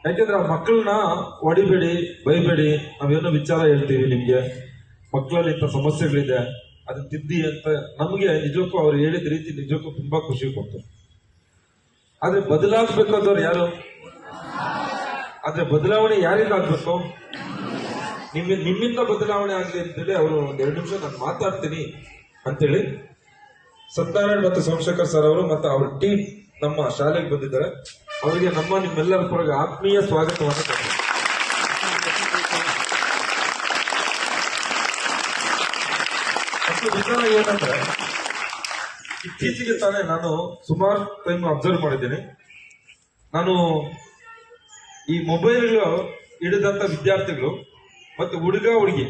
ಯಾಕೆಂದ್ರೆ ಆ ಮಕ್ಕಳನ್ನ ಹೊಡಿಬೇಡಿ, ಬೈಬೇಡಿ, ನಾವೇನೋ ವಿಚಾರ ಹೇಳ್ತೀವಿ ನಿಮ್ಗೆ, ಮಕ್ಕಳಲ್ಲಿ ಇಂಥ ಸಮಸ್ಯೆಗಳಿದೆ ಅದನ್ನ ತಿದ್ದಿ ಅಂತ ನಮಗೆ ನಿಜಕ್ಕೂ ಅವ್ರು ಹೇಳಿದ ರೀತಿ ನಿಜಕ್ಕೂ ತುಂಬಾ ಖುಷಿ ಕೊಡ್ತು. ಆದ್ರೆ ಬದಲಾಗಬೇಕಾದವ್ರು ಯಾರು? ಆದ್ರೆ ಬದಲಾವಣೆ ಯಾರಿಂದ ಆಗ್ಬೇಕು? ನಿಮ್ಮಿಂದ ಬದಲಾವಣೆ ಆಗಲಿ ಅಂತೇಳಿ ಅವರು ಒಂದ್ 2 ನಿಮಿಷ ನಾನು ಮಾತಾಡ್ತೀನಿ ಅಂತೇಳಿ ಸತ್ಯನಾರಾಯಣ್ ಮತ್ತು ಸೋಮಶೇಖರ್ ಸರ್ ಅವರು ಮತ್ತು ಅವ್ರ ಟೀಮ್ ನಮ್ಮ ಶಾಲೆಗೆ ಬಂದಿದ್ದಾರೆ. ಅವರಿಗೆ ನಿಮ್ಮೆಲ್ಲರ ಪರವಾಗಿ ಆತ್ಮೀಯ ಸ್ವಾಗತವನ್ನು ಕೊಡ್ತಾರೆ. ವಿಚಾರ ಏನಂದ್ರೆ, ಇತ್ತೀಚೆಗೆ ತಾನೇ ನಾನು ಸುಮಾರು ಟೈಮ್ ಅಬ್ಸರ್ವ್ ಮಾಡಿದ್ದೀನಿ. ನಾನು ಈ ಮೊಬೈಲ್ ಹಿಡಿದಂತ ವಿದ್ಯಾರ್ಥಿಗಳು ಮತ್ತು ಹುಡುಗಿ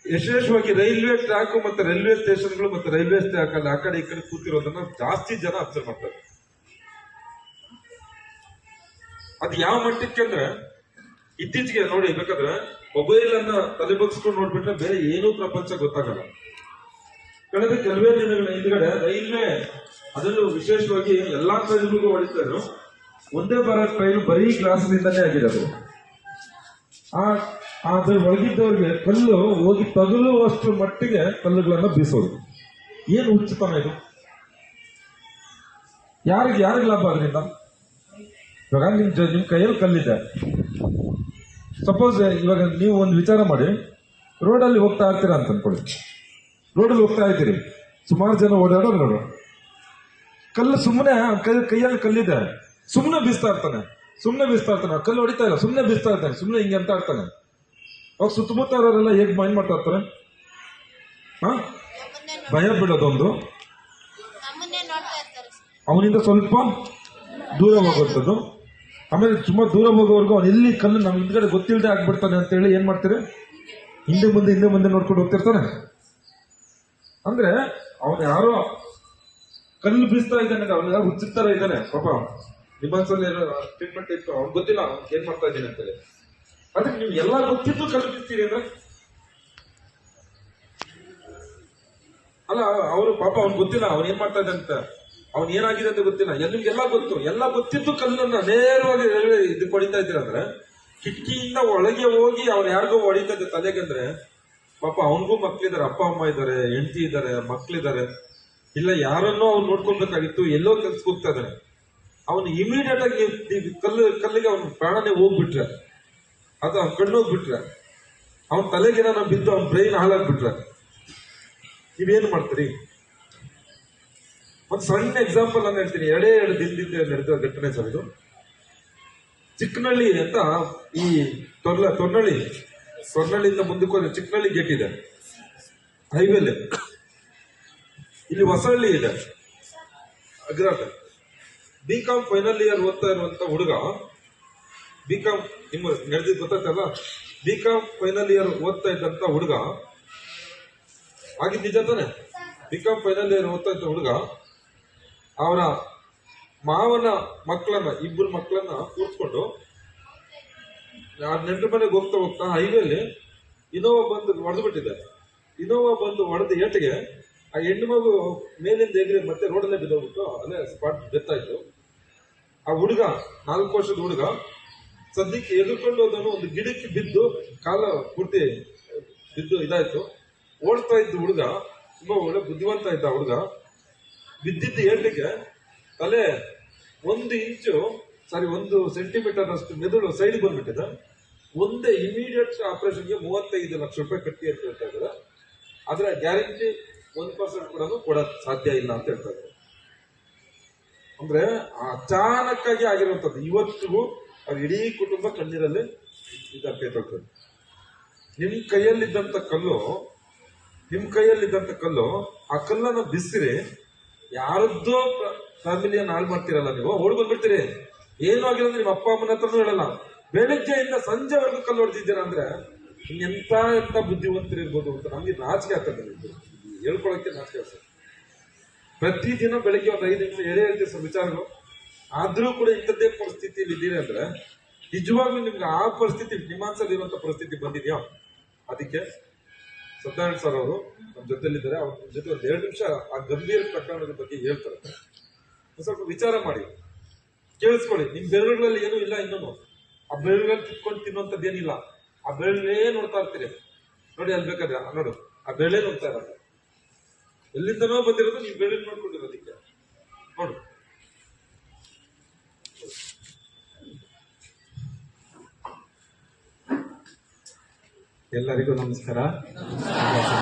ಯಶಸ್ವಿಯಾಗಿ ರೈಲ್ವೆ ಟ್ರ್ಯಾಕ್ ಮತ್ತು ರೈಲ್ವೆ ಸ್ಟೇಷನ್ಗಳು ಮತ್ತು ರೈಲ್ವೆ ಟ್ರ್ಯಾಕ್ ಅಲ್ಲಿ ಆ ಕಡೆ ಈ ಕಡೆ ಕೂತಿರೋದನ್ನ ಜಾಸ್ತಿ ಜನ ಅಬ್ಸರ್ವ್ ಮಾಡ್ತಾರೆ. ಅದು ಯಾವ ಮಟ್ಟಕ್ಕೆ ಅಂದ್ರೆ, ಇತ್ತೀಚೆಗೆ ನೋಡಿ ಬೇಕಾದ್ರೆ ಮೊಬೈಲ್ ಅನ್ನ ತಲೆ ಬಗ್ಸ್ಕೊಂಡು ನೋಡ್ಬಿಟ್ರೆ ಬೇರೆ ಏನೂ ಪ್ರಪಂಚ ಗೊತ್ತಾಗಲ್ಲ. ಕಳೆದ ಕೆಲವೇ ದಿನಗಳ ಹಿಂದ್ಗಡೆ ರೈಲ್ವೆ, ಅದರಲ್ಲೂ ವಿಶೇಷವಾಗಿ ಎಲ್ಲಾ ಟ್ರೈನ್ಗಳಿಗೂ ಹೊಡಿತಾ ಇದ್ರು. ಒಂದೇ ಭಾರತ್ ಟ್ರೈನ್ ಬರೀ ಗ್ಲಾಸ್ನಿಂದನೇ ಆಗಿರೋದು. ಅದ್ರ ಒಳಗಿದ್ದವ್ರಿಗೆ ಕಲ್ಲು ಹೋಗಿ ತಗುಲುವಷ್ಟು ಮಟ್ಟಿಗೆ ಕಲ್ಲುಗಳನ್ನ ಬೀಸೋದು. ಏನು ಹುಚ್ಚುತನ ಇದು? ಯಾರಿಗೆ ಲಾಭ ಅದರಿಂದ? ಇವಾಗ ನಿಮ್ ಕೈಯಲ್ಲಿ ಕಲ್ಲಿದೆ. ಸಪೋಸ್ ಇವಾಗ ನೀವು ಒಂದು ವಿಚಾರ ಮಾಡಿ, ರೋಡಲ್ಲಿ ಹೋಗ್ತಾ ಇರ್ತೀರಾ ಅಂತ ಅನ್ಕೊಳ್ಳಿ. ರೋಡಲ್ಲಿ ಹೋಗ್ತಾ ಇದ್ದೀರಿ, ಸುಮಾರು ಜನ ಓಡಾಡೋದು ನೋಡು, ಕಲ್ಲು ಸುಮ್ಮನೆ ಕೈಯಲ್ಲಿ ಕಲ್ಲಿದೆ, ಸುಮ್ಮನೆ ಬೀಸ್ತಾ ಇರ್ತಾನೆ, ಕಲ್ಲು ಹೊಡಿತಾ ಇಲ್ಲ, ಸುಮ್ಮನೆ ಬೀಸ್ತಾ ಇರ್ತಾನೆ, ಸುಮ್ಮನೆ ಹಿಂಗೆ ಅಂತ ಇರ್ತಾನೆ. ಅವಾಗ ಸುತ್ತಮುತ್ತ ಇರೋರೆಲ್ಲ ಹೇಗ್ ಮೈಂಡ್ ಮಾಡ್ತಾ ಇರ್ತಾರೆ? ಭಯ ಬಿಡೋದೊಂದು, ಅವನಿಂದ ಸ್ವಲ್ಪ ದೂರ ಹೋಗುವಂಥದ್ದು. ಆಮೇಲೆ ತುಂಬಾ ದೂರ ಹೋಗೋವರೆಗೂ ಅವ್ನು ಎಲ್ಲಿ ಕಲ್ಲು ನಮ್ಮ ಹಿಂದ್ಗಡೆ ಗೊತ್ತಿಲ್ಲದೆ ಆಗ್ಬಿಡ್ತಾನೆ ಅಂತ ಹೇಳಿ ಏನ್ ಮಾಡ್ತೀರಿ? ಹಿಂದೆ ಮುಂದೆ ನೋಡ್ಕೊಂಡು ಹೋಗ್ತಿರ್ತಾನೆ. ಅಂದ್ರೆ ಅವನು ಯಾರೋ ಕಲ್ಲು ಬೀಸ್ತಾ ಇದ್ದಾನೆ, ಅವನು ಯಾರು ಹುಚ್ಚಿರ್ತಾರ ಇದ್ದಾನೆ ಪಾಪ. ನಿಮ್ಮನ್ಸಲ್ಲಿ ಟ್ರೀಟ್ಮೆಂಟ್ ಇತ್ತು, ಅವ್ನು ಗೊತ್ತಿಲ್ಲ ಏನ್ ಮಾಡ್ತಾ ಇದ್ದೀನಿ ಅಂತೇಳಿ. ಅದಕ್ಕೆ ನೀವು ಎಲ್ಲ ಗೊತ್ತಿದ್ದು ಕಲ್ಲು ಬೀಸ್ತೀರಿ ಅಂದ್ರೆ ಅಲ್ಲ, ಅವರು ಪಾಪ ಅವ್ನು ಗೊತ್ತಿಲ್ಲ ಅವ್ನು ಏನ್ ಮಾಡ್ತಾ ಇದ್ದಾನೆ ಅಂತ, ಅವ್ನು ಏನಾಗಿದೆ ಅಂತ ಗೊತ್ತಿಲ್ಲ. ನಿಮ್ಗೆಲ್ಲ ಗೊತ್ತು, ಎಲ್ಲ ಗೊತ್ತಿದ್ದು ಕಲ್ಲನ್ನ ನೇರವಾಗಿ ಇದಕ್ಕೆ ಹೊಡಿತಾ ಇದ್ದೀರಂದ್ರೆ, ಕಿಟಕಿಯಿಂದ ಒಳಗೆ ಹೋಗಿ ಅವ್ನು ಯಾರಿಗೋ ಹೊಡಿತಾ ಇದ್ದ ತಲೆಗೆ ಅಂದ್ರೆ ಪಾಪ ಅವನಿಗೂ ಮಕ್ಳಿದ್ದಾರೆ, ಅಪ್ಪ ಅಮ್ಮ ಇದ್ದಾರೆ, ಹೆಂಡತಿ ಇದ್ದಾರೆ, ಮಕ್ಳಿದ್ದಾರೆ, ಇಲ್ಲ ಯಾರನ್ನೋ ಅವ್ನು ನೋಡ್ಕೊಳ್ಬೇಕಾಗಿತ್ತು, ಎಲ್ಲೋ ಕೆಲ್ಸಕ್ಕೆ ಹೋಗ್ತಾ ಇದ್ದಾನೆ. ಅವನು ಇಮಿಡಿಯೇಟ್ ಆಗಿ ಕಲ್ಲಿಗೆ ಅವನ ಪ್ರಾಣನೇ ಹೋಗ್ಬಿಟ್ರೆ, ಅದು ಅವ್ನ ಕಣ್ಣೋಗ್ಬಿಟ್ರೆ, ಅವನ ತಲೆಗೇನ ಬಿದ್ದು ಅವ್ನ ಬ್ರೈನ್ ಹಾಳಾಗ್ಬಿಟ್ರೆ ನೀವೇನು ಮಾಡ್ತೀರಿ? ಒಂದು ಸಣ್ಣ ಎಕ್ಸಾಂಪಲ್ ನಾನು ಹೇಳ್ತೀನಿ. 2 ದಿನದಿಂದ ನಡೆದ ಘಟನೆ ಸರ್ ಇದು. ಚಿಕ್ಕನಹಳ್ಳಿ ಅಂತ, ಈ ತೊರ್ನಹಳ್ಳಿಯಿಂದ ಮುಂದಕ್ಕೆ ಹೋದ್ರೆ ಚಿಕ್ಕನಹಳ್ಳಿ ಗೇಟ್ ಇದೆ ಹೈವೇಲಿ. ಇಲ್ಲಿ ಹೊಸಹಳ್ಳಿ ಇದೆ, ಅಗ್ರಾಟ. BCom ಫೈನಲ್ ಇಯರ್ ಓದ್ತಾ ಇರುವಂತ ಹುಡುಗ, BCom ನಿಮ್ಮ ನಡೆದಿದ್ದು ಗೊತ್ತಾಯ್ತಲ್ಲ, BCom ಫೈನಲ್ ಇಯರ್ ಓದ್ತಾ ಇದ್ದಂತ ಹುಡುಗ, ಆಗಿದ್ದು ನಿಜ ತಾನೆ? BCom ಫೈನಲ್ ಇಯರ್ ಓದ್ತಾ ಇದ್ದ ಹುಡುಗ ಅವನ ಮಾವನ ಮಕ್ಕಳನ್ನ, 2 ಮಕ್ಕಳನ್ನ ಕೂರ್ಸ್ಕೊಂಡು ನೆಂಟರ ಮನೆಗೆ ಹೋಗ್ತಾ ಹೈವೇಲಿ ಇನೋವಾ ಬಂದು ಹೊಡೆದ್ಬಿಟ್ಟಿದೆ. ಇನೋವಾ ಬಂದು ಹೊಡೆದ ಏಟಿಗೆ ಆ ಹೆಣ್ಣು ಮಗು ಮೇಲಿಂದ ಎಗರಿ ಮತ್ತೆ ರೋಡಲ್ಲೇ ಬಿದ್ದೋಗ್ಬಿಟ್ಟು ಅಲ್ಲೇ ಸ್ಪಾಟ್ ಡೆತ್ ಆಯ್ತು. ಆ ಹುಡುಗ 4 ವರ್ಷದ ಹುಡುಗ ಸದ್ಯಕ್ಕೆ ಎದುರ್ಕೊಂಡು ಹೋದನು, ಒಂದು ಗಿಡಕ್ಕೆ ಬಿದ್ದು ಕಾಲ ಪೂರ್ತಿ ಬಿದ್ದು ಇದಾಯ್ತು. ಓಡ್ತಾ ಇದ್ದ ಹುಡುಗ ತುಂಬಾ ಒಳ್ಳೆ ಬುದ್ಧಿವಂತ ಇದ್ದ ಹುಡುಗ, ಬಿದ್ದಿದ್ದ ಏಟಿಗೆ ತಲೆ 1 ಸೆಂಟಿಮೀಟರ್ ಅಷ್ಟು ಮೆದುಳು ಸೈಡ್ ಬಂದ್ಬಿಟ್ಟಿದೆ. ಒಂದೇ ಇಮಿಡಿಯೇಟ್ ಆಪರೇಷನ್ಗೆ 35 ಲಕ್ಷ ರೂಪಾಯಿ ಕಟ್ಟಿ ಅಂತ ಹೇಳ್ತಾ ಇದ್ದಾರೆ. ಆದ್ರೆ ಗ್ಯಾರಂಟಿ 1% ಕೂಡ ಕೊಡಕ್ ಸಾಧ್ಯ ಇಲ್ಲ ಅಂತ ಹೇಳ್ತಾ ಇದ್ದಾರೆ. ಅಂದ್ರೆ ಅಚಾನಕ್ಕಾಗಿ ಆಗಿರುವಂತದ್ದು. ಇವತ್ತಿಗೂ ಅವ್ರ ಇಡೀ ಕುಟುಂಬ ಕಣ್ಣೀರಲ್ಲಿ ಇದ್ದಾರೆ. ನಿಮ್ ಕೈಯಲ್ಲಿದ್ದಂತ ಕಲ್ಲು, ಆ ಕಲ್ಲನ್ನು ಬಿಸಿರಿ ಯಾರದ್ದೋ ಫ್ಯಾಮಿಲಿಯನ್ನು ಹಾಳು ಮಾಡ್ತೀರಲ್ಲ ನೀವು, ಓಡ್ ಬಂದ್ಬಿಡ್ತೀರಿ. ಏನು ಆಗಿಲ್ಲ ನಿಮ್ಮ ಅಪ್ಪ ಅಮ್ಮನ ಹತ್ರನೂ ಹೇಳಲ್ಲ. ಬೆಳಗ್ಗೆಯಿಂದ ಸಂಜೆವರೆಗೂ ಕಲ್ಲು ಹೊಡೆದಿದ್ದೀರಾ ಅಂದ್ರೆ ಎಂತ ಬುದ್ಧಿವಂತರು ಇರ್ಬೋದು ಅಂತ ನಮ್ಗೆ ನಾಚಿಕೆ ಆಗ್ತದೆ. ಹೇಳ್ಕೊಳಕ್ಕೆ ನಾಚಿಕೆ ಆಗ್ತದೆ. ಪ್ರತಿದಿನ ಬೆಳಗ್ಗೆ ಒಂದು 5 ನಿಮಿಷ ಹೇಳ್ತೀವಿ ಸರ್ ವಿಚಾರಗಳು. ಆದ್ರೂ ಕೂಡ ಇಂಥದ್ದೇ ಪರಿಸ್ಥಿತಿಯಲ್ಲಿ ಇದ್ದೀರಿ ಅಂದ್ರೆ ನಿಜವಾಗ್ಲೂ ನಿಮ್ಗೆ ಆ ಪರಿಸ್ಥಿತಿ ನಿಮ್ಮಾನ್ಸಲ್ಲಿ ಇರುವಂತ ಪರಿಸ್ಥಿತಿ ಬಂದಿದ್ಯಾ? ಅದಕ್ಕೆ ಸತ್ಯನಾರಾಯಣ್ ಸರ್ ಅವರು ನಮ್ಮ ಜೊತೆಲಿದ್ದಾರೆ. ಅವ್ರ ಜೊತೆ ಒಂದು 2 ನಿಮಿಷ ಆ ಗಂಭೀರ ಪ್ರಕರಣದ ಬಗ್ಗೆ ಹೇಳ್ತಾರೆ. ಸ್ವಲ್ಪ ವಿಚಾರ ಮಾಡಿ. ಕೇಳಿಸ್ಕೊಳ್ಳಿ, ನಿಮ್ ಬೆರಳುಗಳಲ್ಲಿ ಏನೂ ಇಲ್ಲ ಇನ್ನೂ. ಆ ಬೆರಳುಗಳಲ್ಲಿ ಕಿತ್ಕೊಂಡು ತಿನ್ನುವಂಥದ್ದೇನಿಲ್ಲ. ಆ ಬೆರಳೇ ನೋಡ್ತಾ ಇರ್ತೀರಿ ನೋಡಿ, ಅಲ್ಲಿ ಬೇಕಾದ್ರೆ ನೋಡು, ಆ ಬೆರಳೇ ನೋಡ್ತಾ ಇರೋದು. ಎಲ್ಲಿಂದನೋ ಬಂದಿರೋದು, ನೀವು ಬೆರಳು ನೋಡ್ಕೊಂಡಿರೋದಕ್ಕೆ ನೋಡು. ಎಲ್ಲರಿಗೂ ನಮಸ್ಕಾರ.